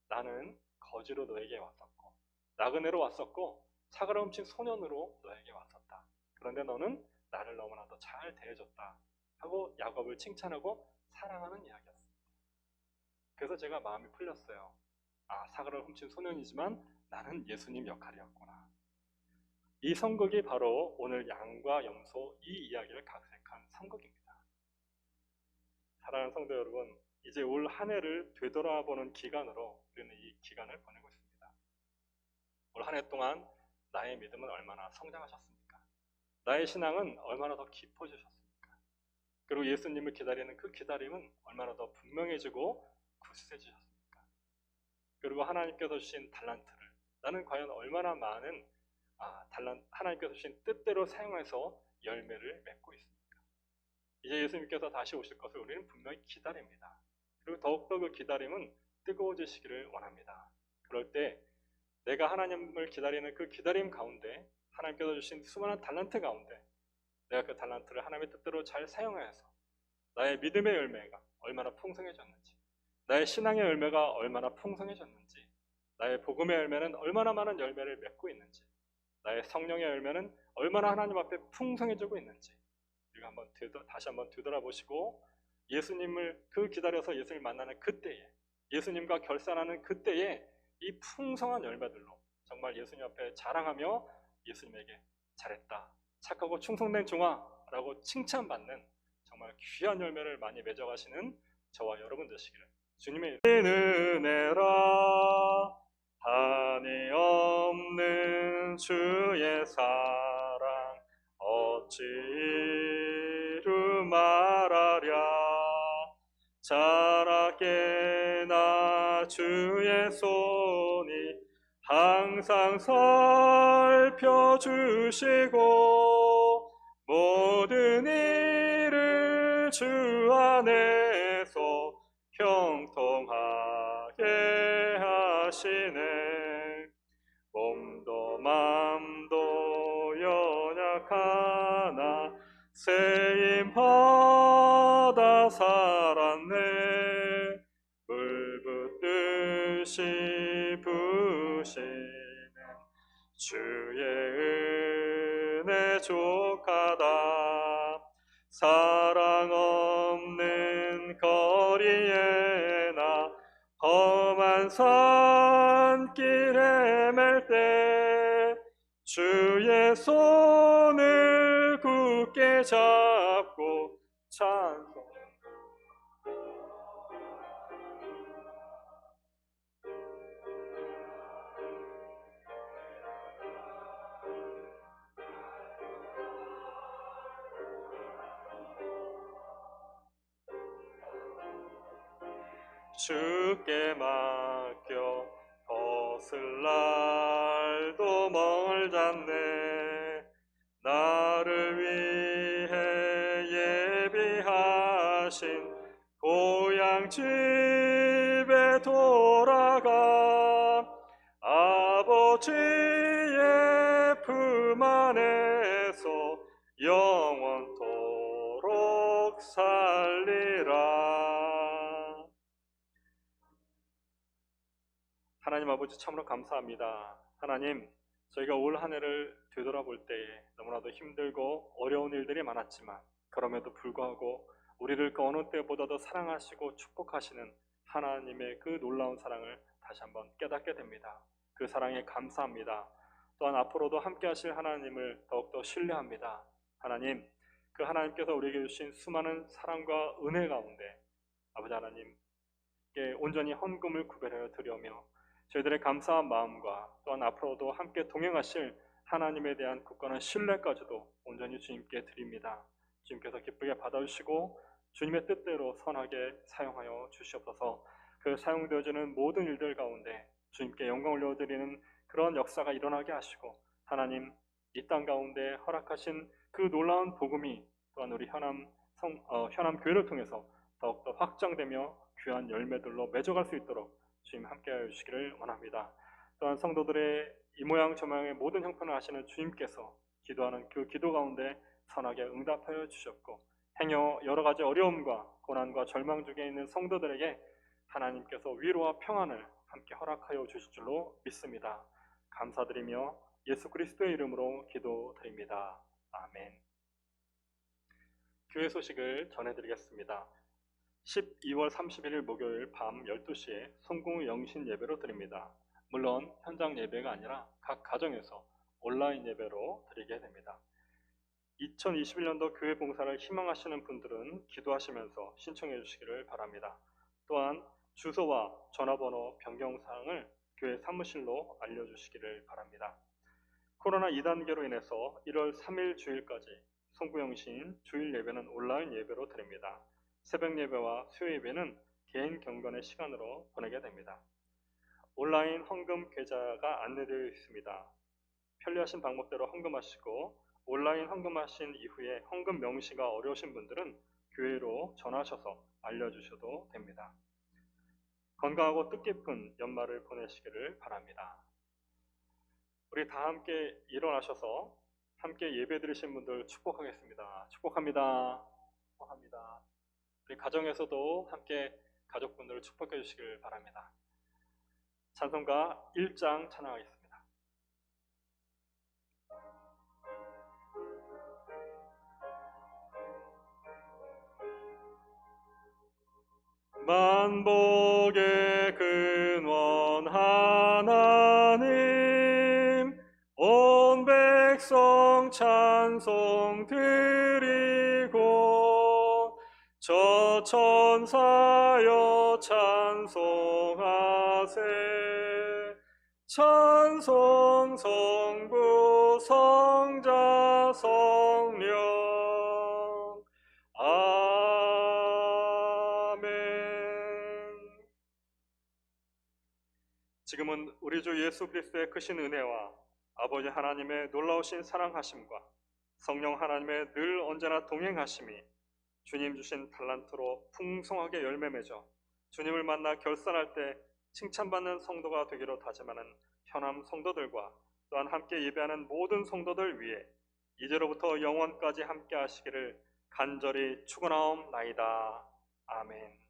나는 거지로 너에게 왔었고 나그네로 왔었고 사과를 훔친 소년으로 너에게 왔었다. 그런데 너는 나를 너무나도 잘 대해줬다 하고 야곱을 칭찬하고 사랑하는 이야기였습니다. 그래서 제가 마음이 풀렸어요. 사과를 훔친 소년이지만 나는 예수님 역할이었구나. 이 선극이 바로 오늘 양과 염소 이 이야기를 각색한 선극입니다. 사랑하는 성도 여러분, 이제 올 한 해를 되돌아보는 기간으로 우리는 이 기간을 보내고 있습니다. 올 한 해 동안 나의 믿음은 얼마나 성장하셨습니까? 나의 신앙은 얼마나 더 깊어지셨습니까? 그리고 예수님을 기다리는 그 기다림은 얼마나 더 분명해지고 굳세지셨습니까? 그리고 하나님께서 주신 달란트를 나는 과연 얼마나 많은 하나님께서 주신 뜻대로 사용해서 열매를 맺고 있습니까? 이제 예수님께서 다시 오실 것을 우리는 분명히 기다립니다. 그리고 더욱더 그 기다림은 뜨거워지시기를 원합니다. 그럴 때 내가 하나님을 기다리는 그 기다림 가운데 하나님께서 주신 수많은 달란트 가운데 내가 그 달란트를 하나님의 뜻대로 잘 사용하여서 나의 믿음의 열매가 얼마나 풍성해졌는지, 나의 신앙의 열매가 얼마나 풍성해졌는지, 나의 복음의 열매는 얼마나 많은 열매를 맺고 있는지, 나의 성령의 열매는 얼마나 하나님 앞에 풍성해지고 있는지 우리가 다시 한번 되돌아보시고 예수님을 기다려서 예수님을 만나는 그때에, 예수님과 결산하는 그때에 이 풍성한 열매들로 정말 예수님 앞에 자랑하며 예수님에게 잘했다, 착하고 충성된 종아라고 칭찬받는 정말 귀한 열매를 많이 맺어가시는 저와 여러분 되시기를 주님의 은혜라. 한이 없는 주의 사랑 어찌 이루 말하랴. 자라게나 주의 손이 항상 살펴주시고 모든 일을 주 안에서 형통하게 하시네. 몸도 맘도 연약하나 세임받아 살았네. 물붓듯이 부시는 주의 은혜 족하다. 사랑 없는 거리에 나 험한 산길 헤맬 때 주의 손을 굳게 잡고 찬송. 주께 맡겨 벗을 날도 멀잖네. 나를 위해 예비하신 고향 집에 돌아가 아버지의 품 안에서 영원토록 살리라. 하나님 아버지, 참으로 감사합니다. 하나님, 저희가 올 한 해를 되돌아볼 때에 너무나도 힘들고 어려운 일들이 많았지만 그럼에도 불구하고 우리를 그 어느 때보다도 사랑하시고 축복하시는 하나님의 그 놀라운 사랑을 다시 한번 깨닫게 됩니다. 그 사랑에 감사합니다. 또한 앞으로도 함께 하실 하나님을 더욱더 신뢰합니다. 하나님, 그 하나님께서 우리에게 주신 수많은 사랑과 은혜 가운데 아버지 하나님께 온전히 헌금을 구별하여 드리며 저희들의 감사한 마음과 또한 앞으로도 함께 동행하실 하나님에 대한 굳건한 신뢰까지도 온전히 주님께 드립니다. 주님께서 기쁘게 받아주시고 주님의 뜻대로 선하게 사용하여 주시옵소서. 그 사용되어지는 모든 일들 가운데 주님께 영광을 올려드리는 그런 역사가 일어나게 하시고 하나님, 이 땅 가운데 허락하신 그 놀라운 복음이 또한 우리 현암 교회를 통해서 더욱더 확장되며 귀한 열매들로 맺어갈 수 있도록 주님 함께하여 주시기를 원합니다. 또한 성도들의 이 모양 저 모양의 모든 형편을 아시는 주님께서 기도하는 그 기도 가운데 선하게 응답하여 주셨고 행여 여러 가지 어려움과 고난과 절망 중에 있는 성도들에게 하나님께서 위로와 평안을 함께 허락하여 주실 줄로 믿습니다. 감사드리며 예수 그리스도의 이름으로 기도드립니다. 아멘. 교회 소식을 전해드리겠습니다. 12월 31일 목요일 밤 12시에 송궁 영신 예배로 드립니다. 물론 현장 예배가 아니라 각 가정에서 온라인 예배로 드리게 됩니다. 2021년도 교회 봉사를 희망하시는 분들은 기도하시면서 신청해 주시기를 바랍니다. 또한 주소와 전화번호 변경사항을 교회 사무실로 알려주시기를 바랍니다. 코로나 2단계로 인해서 1월 3일 주일까지 송구영신 주일 예배는 온라인 예배로 드립니다. 새벽 예배와 수요 예배는 개인 경건의 시간으로 보내게 됩니다. 온라인 헌금 계좌가 안내되어 있습니다. 편리하신 방법대로 헌금하시고 온라인 헌금하신 이후에 헌금 명시가 어려우신 분들은 교회로 전화하셔서 알려주셔도 됩니다. 건강하고 뜻깊은 연말을 보내시기를 바랍니다. 우리 다 함께 일어나셔서 함께 예배 드리신 분들 축복하겠습니다. 축복합니다. 축복합니다. 우리 가정에서도 함께 가족분들을 축복해 주시길 바랍니다. 찬송가 1장 찬양하겠습니다. 만복의 근원 하나님, 온 백성 찬송 드리고 저 천사여 찬송하세. 찬송 성부 성자 성령. 지금은 우리 주 예수 그리스도의 크신 은혜와 아버지 하나님의 놀라우신 사랑하심과 성령 하나님의 늘 언제나 동행하심이 주님 주신 달란트로 풍성하게 열매 맺어 주님을 만나 결산할 때 칭찬받는 성도가 되기로 다짐하는 현암 성도들과 또한 함께 예배하는 모든 성도들 위해 이제로부터 영원까지 함께 하시기를 간절히 축원하옵나이다. 아멘.